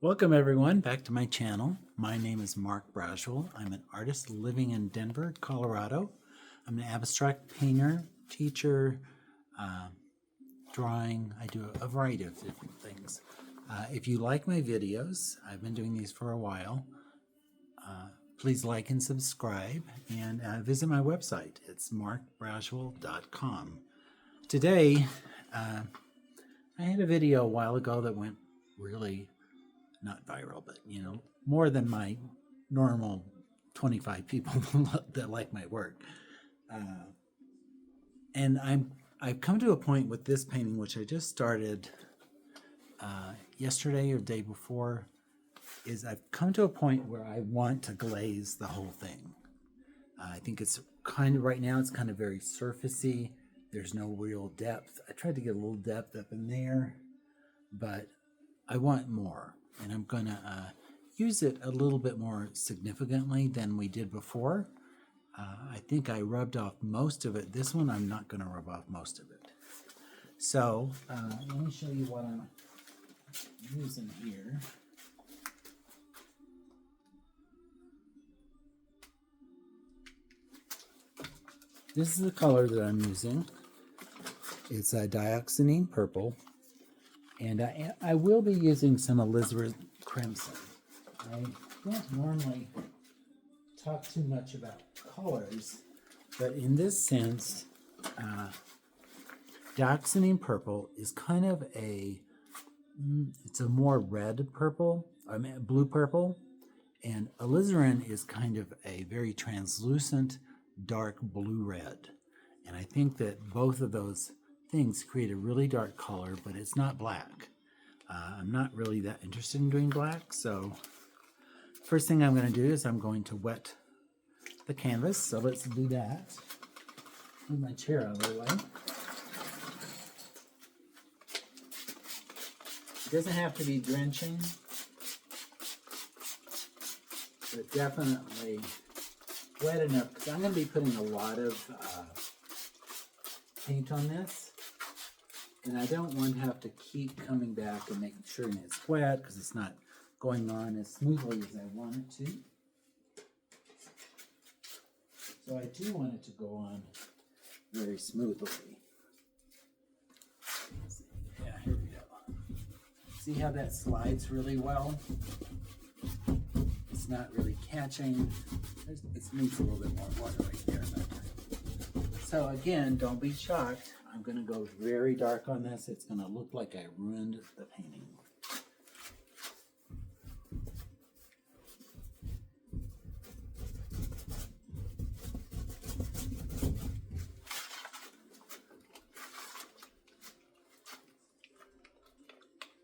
Welcome everyone back to my channel. My name is Mark Braswell. I'm an artist living in Denver, Colorado. I'm an abstract painter, teacher, drawing. I do a variety of different things. If you like my videos, I've been doing these for a while. Please like and subscribe and visit my website. It's markbraswell.com. Today, I had a video a while ago that went really not viral, but more than my normal 25 people that like my work. And I've come to a point with this painting, which I just started yesterday or the day before, is I've come to a point where I want to glaze the whole thing. I think it's kind of, right now it's kind of very surfacey. There's no real depth. I tried to get a little depth up in there, but I want more. And I'm going to use it a little bit more significantly than we did before. I think I rubbed off most of it. This one, I'm not going to rub off most of it. So let me show you what I'm using here. This is the color that I'm using. It's a dioxazine purple. And I will be using some alizarin crimson. I don't normally talk too much about colors, but in this sense, dioxazine purple is kind of it's a more red purple, blue purple, and alizarin is kind of a very translucent, dark blue-red. And I think that both of those things create a really dark color, but it's not black. I'm not really that interested in doing black, so first thing I'm going to do is I'm going to wet the canvas, so let's do that. Move my chair out of the way. It doesn't have to be drenching, but definitely wet enough, because I'm going to be putting a lot of paint on this. And I don't want to have to keep coming back and making sure that it's wet, because it's not going on as smoothly as I want it to. So I do want it to go on very smoothly. Yeah, here we go. See how that slides really well? It's not really catching. It needs a little bit more water right there. So again, don't be shocked. I'm going to go very dark on this. It's going to look like I ruined the painting.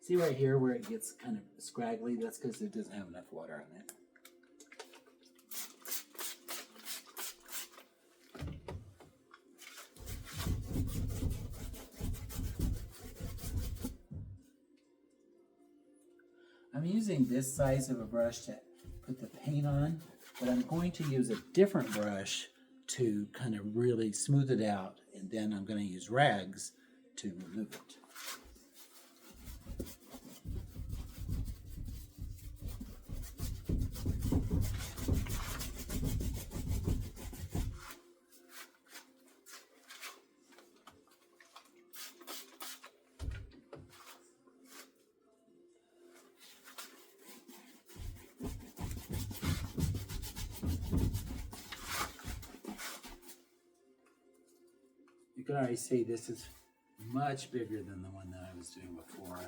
See right here where it gets kind of scraggly? That's because it doesn't have enough water on it. I'm using this size of a brush to put the paint on, but I'm going to use a different brush to kind of really smooth it out, and then I'm going to use rags to remove it. You can already see this is much bigger than the one that I was doing before.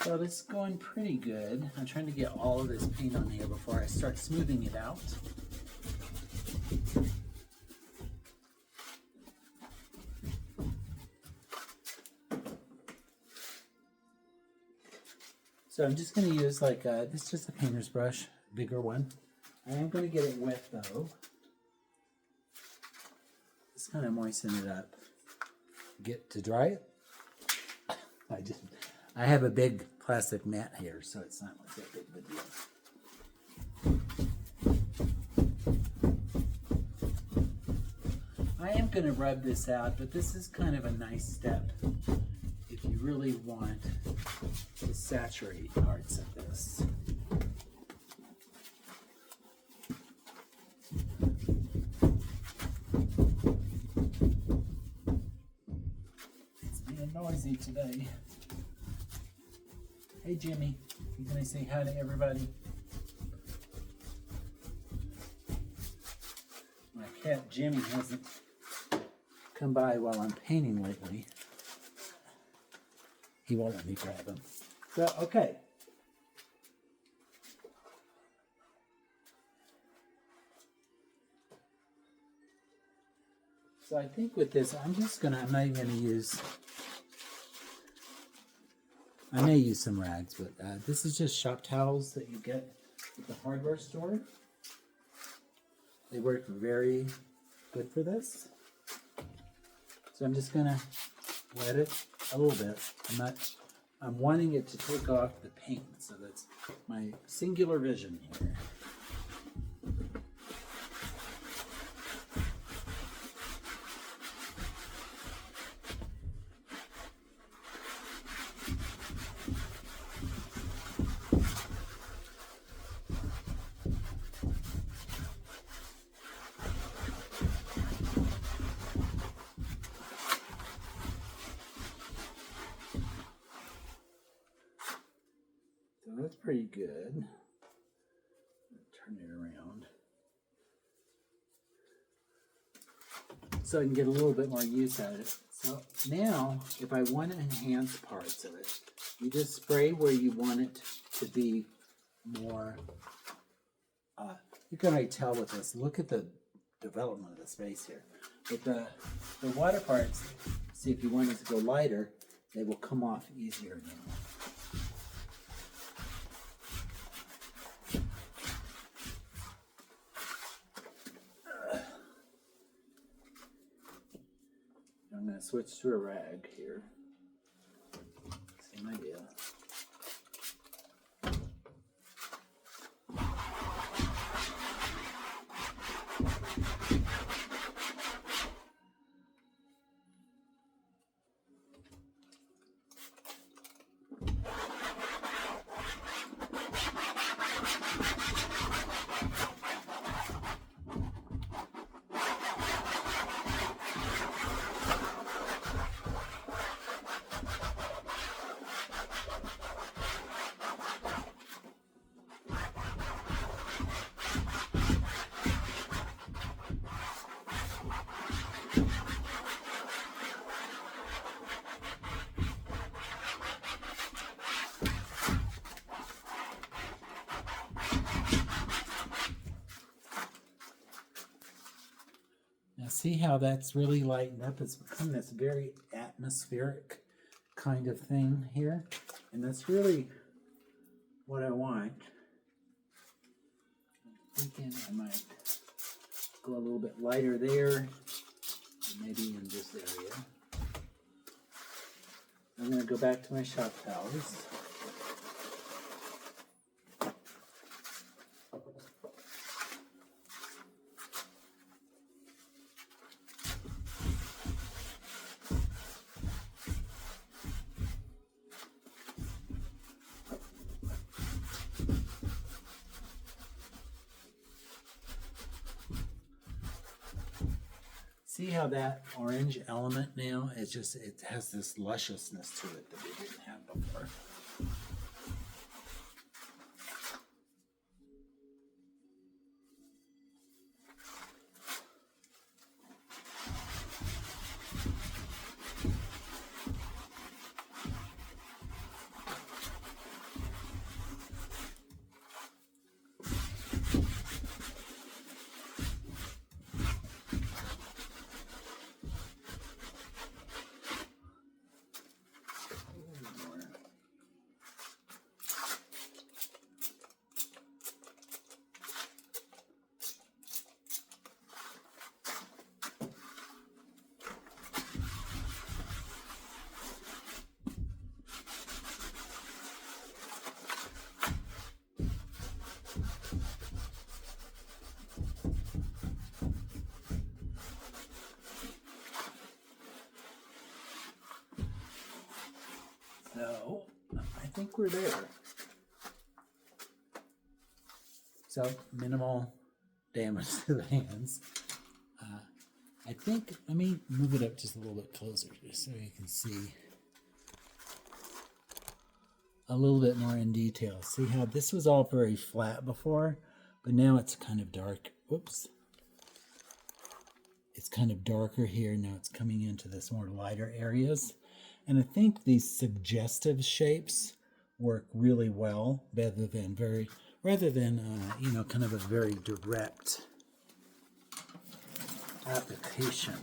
So this is going pretty good. I'm trying to get all of this paint on here before I start smoothing it out. So I'm just going to use like, this is just a painter's brush, bigger one. I am going to get it wet though. Just kind of moisten it up. Get to dry it. I have a big plastic mat here, so it's not like that big of a deal. I am going to rub this out, but this is kind of a nice step if you really want to saturate parts of this. It's being noisy today. Hey Jimmy, you gonna say hi to everybody? My cat Jimmy hasn't come by while I'm painting lately. He won't let me grab him. So, okay. So I think with this, I'm not even gonna use, I may use some rags, but this is just shop towels that you get at the hardware store. They work very good for this. So I'm just gonna wet it a little bit. I'm wanting it to take off the paint, so that's my singular vision here. So that's pretty good. Turn it around so I can get a little bit more use out of it. So now, if I want to enhance parts of it, you just spray where you want it to be more. You can already tell with this. Look at the development of the space here. But the water parts, see if you want it to go lighter, they will come off easier now. I'm going to switch to a rag here. Same idea. Now see how that's really lightened up? It's become this very atmospheric kind of thing here. And that's really what I want. I'm thinking I might go a little bit lighter there, maybe in this area. I'm going to go back to my shop towels. See how that orange element now, it has this lusciousness to it that we didn't have before. think we're there. So minimal damage to the hands. I think, let me move it up just a little bit closer just so you can see a little bit more in detail. See how this was all very flat before, but now it's kind of dark. Whoops. It's kind of darker here. Now it's coming into this more lighter areas. And I think these suggestive shapes work really well rather than you know, kind of a very direct application.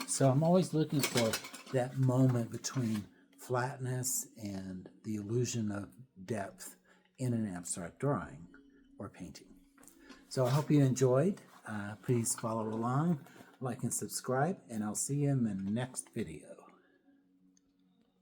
So I'm always looking for that moment between flatness and the illusion of depth in an abstract drawing or painting. So I hope you enjoyed. Please follow along, like and subscribe, and I'll see you in the next video.